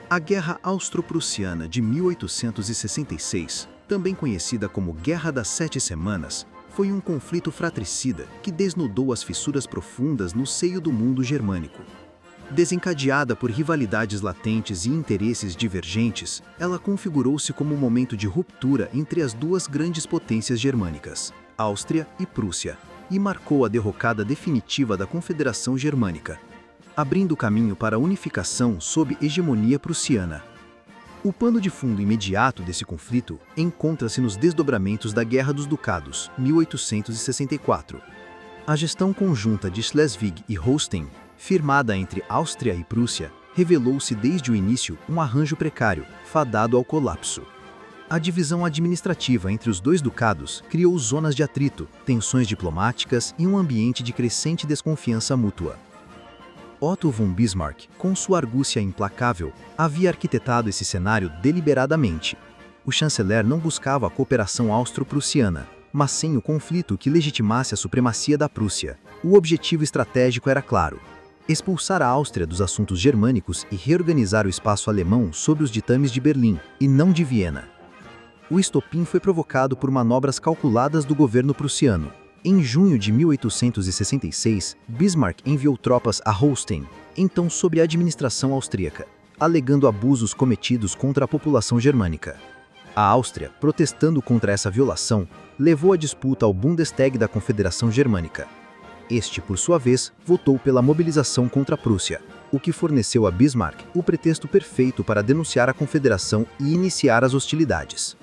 A Guerra Austro-Prussiana de 1866, também conhecida como Guerra das Sete Semanas, foi um conflito fratricida que desnudou as fissuras profundas no seio do mundo germânico. Desencadeada por rivalidades latentes e interesses divergentes, ela configurou-se como um momento de ruptura entre as duas grandes potências germânicas, Áustria e Prússia, e marcou a derrocada definitiva da Confederação Germânica, abrindo caminho para a unificação sob hegemonia prussiana. O pano de fundo imediato desse conflito encontra-se nos desdobramentos da Guerra dos Ducados, 1864. A gestão conjunta de Schleswig e Holstein, firmada entre Áustria e Prússia, revelou-se desde o início um arranjo precário, fadado ao colapso. A divisão administrativa entre os dois ducados criou zonas de atrito, tensões diplomáticas e um ambiente de crescente desconfiança mútua. Otto von Bismarck, com sua argúcia implacável, havia arquitetado esse cenário deliberadamente. O chanceler não buscava a cooperação austro-prussiana, mas sim o conflito que legitimasse a supremacia da Prússia. O objetivo estratégico era claro: expulsar a Áustria dos assuntos germânicos e reorganizar o espaço alemão sob os ditames de Berlim, e não de Viena. O estopim foi provocado por manobras calculadas do governo prussiano. Em junho de 1866, Bismarck enviou tropas a Holstein, então sob a administração austríaca, alegando abusos cometidos contra a população germânica. A Áustria, protestando contra essa violação, levou a disputa ao Bundestag da Confederação Germânica. Este, por sua vez, votou pela mobilização contra a Prússia, o que forneceu a Bismarck o pretexto perfeito para denunciar a Confederação e iniciar as hostilidades.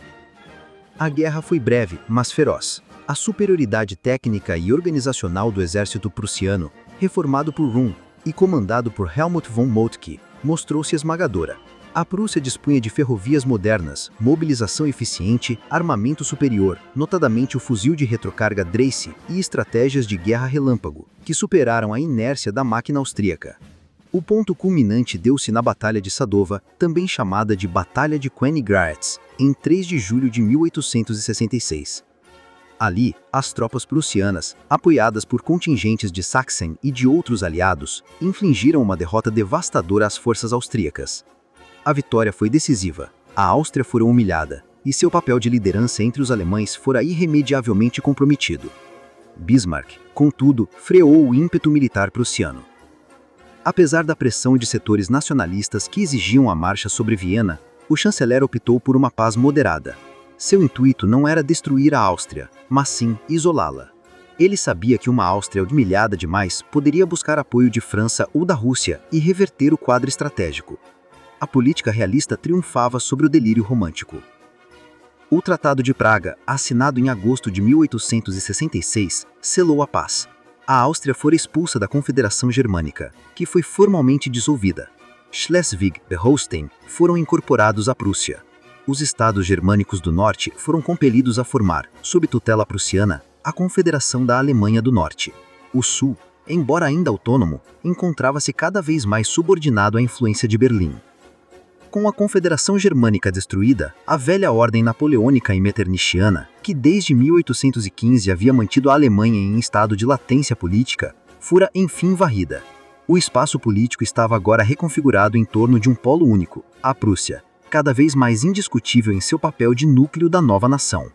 A guerra foi breve, mas feroz. A superioridade técnica e organizacional do exército prussiano, reformado por Röhm e comandado por Helmut von Moltke, mostrou-se esmagadora. A Prússia dispunha de ferrovias modernas, mobilização eficiente, armamento superior, notadamente o fuzil de retrocarga Dreyse e estratégias de guerra relâmpago, que superaram a inércia da máquina austríaca. O ponto culminante deu-se na Batalha de Sadova, também chamada de Batalha de Königgrätz, em 3 de julho de 1866. Ali, as tropas prussianas, apoiadas por contingentes de Sachsen e de outros aliados, infligiram uma derrota devastadora às forças austríacas. A vitória foi decisiva, a Áustria fora humilhada, e seu papel de liderança entre os alemães fora irremediavelmente comprometido. Bismarck, contudo, freou o ímpeto militar prussiano. Apesar da pressão de setores nacionalistas que exigiam a marcha sobre Viena, o chanceler optou por uma paz moderada. Seu intuito não era destruir a Áustria, mas sim isolá-la. Ele sabia que uma Áustria humilhada demais poderia buscar apoio de França ou da Rússia e reverter o quadro estratégico. A política realista triunfava sobre o delírio romântico. O Tratado de Praga, assinado em agosto de 1866, selou a paz. A Áustria fora expulsa da Confederação Germânica, que foi formalmente dissolvida. Schleswig e Holstein foram incorporados à Prússia. Os estados germânicos do norte foram compelidos a formar, sob tutela prussiana, a Confederação da Alemanha do Norte. O sul, embora ainda autônomo, encontrava-se cada vez mais subordinado à influência de Berlim. Com a Confederação Germânica destruída, a velha ordem napoleônica e metternichiana, que desde 1815 havia mantido a Alemanha em estado de latência política, fora enfim varrida. O espaço político estava agora reconfigurado em torno de um polo único, a Prússia, cada vez mais indiscutível em seu papel de núcleo da nova nação.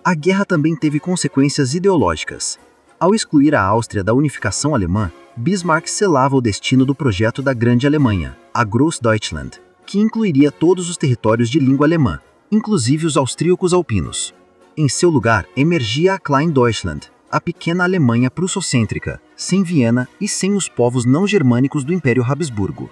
A guerra também teve consequências ideológicas. Ao excluir a Áustria da unificação alemã, Bismarck selava o destino do projeto da Grande Alemanha, a Großdeutschland, que incluiria todos os territórios de língua alemã, inclusive os austríacos alpinos. Em seu lugar, emergia a Klein Deutschland, a pequena Alemanha prussocêntrica, sem Viena e sem os povos não germânicos do Império Habsburgo.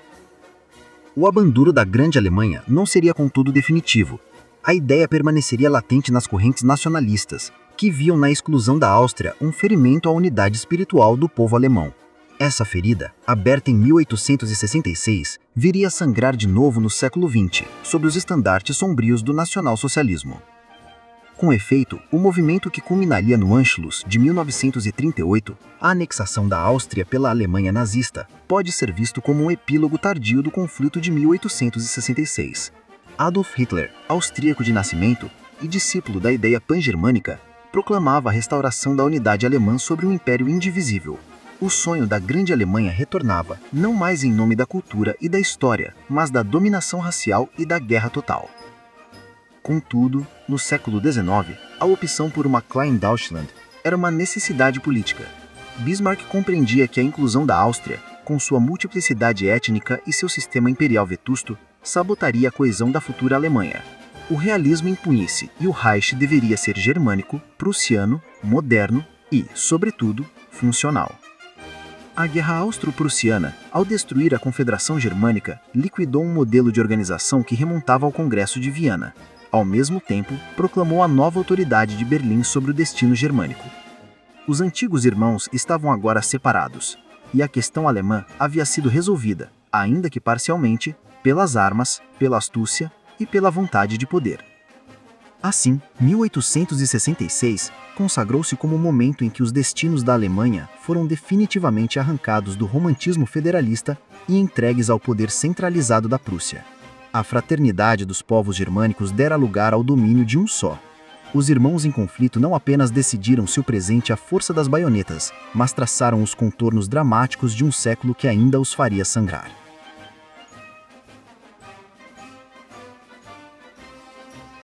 O abandono da Grande Alemanha não seria contudo definitivo. A ideia permaneceria latente nas correntes nacionalistas, que viam na exclusão da Áustria um ferimento à unidade espiritual do povo alemão. Essa ferida, aberta em 1866, viria a sangrar de novo no século XX, sob os estandartes sombrios do nacionalsocialismo. Com efeito, o movimento que culminaria no Anschluss de 1938, a anexação da Áustria pela Alemanha nazista, pode ser visto como um epílogo tardio do conflito de 1866. Adolf Hitler, austríaco de nascimento e discípulo da ideia pan-germânica, proclamava a restauração da unidade alemã sobre um império indivisível. O sonho da Grande Alemanha retornava, não mais em nome da cultura e da história, mas da dominação racial e da guerra total. Contudo, no século XIX, a opção por uma Klein Deutschland era uma necessidade política. Bismarck compreendia que a inclusão da Áustria, com sua multiplicidade étnica e seu sistema imperial vetusto, sabotaria a coesão da futura Alemanha. O realismo impunha-se e o Reich deveria ser germânico, prussiano, moderno e, sobretudo, funcional. A Guerra Austro-Prussiana, ao destruir a Confederação Germânica, liquidou um modelo de organização que remontava ao Congresso de Viana. Ao mesmo tempo, proclamou a nova autoridade de Berlim sobre o destino germânico. Os antigos irmãos estavam agora separados, e a questão alemã havia sido resolvida, ainda que parcialmente, pelas armas, pela astúcia e pela vontade de poder. Assim, 1866 consagrou-se como o momento em que os destinos da Alemanha foram definitivamente arrancados do romantismo federalista e entregues ao poder centralizado da Prússia. A fraternidade dos povos germânicos dera lugar ao domínio de um só. Os irmãos em conflito não apenas decidiram seu presente à força das baionetas, mas traçaram os contornos dramáticos de um século que ainda os faria sangrar.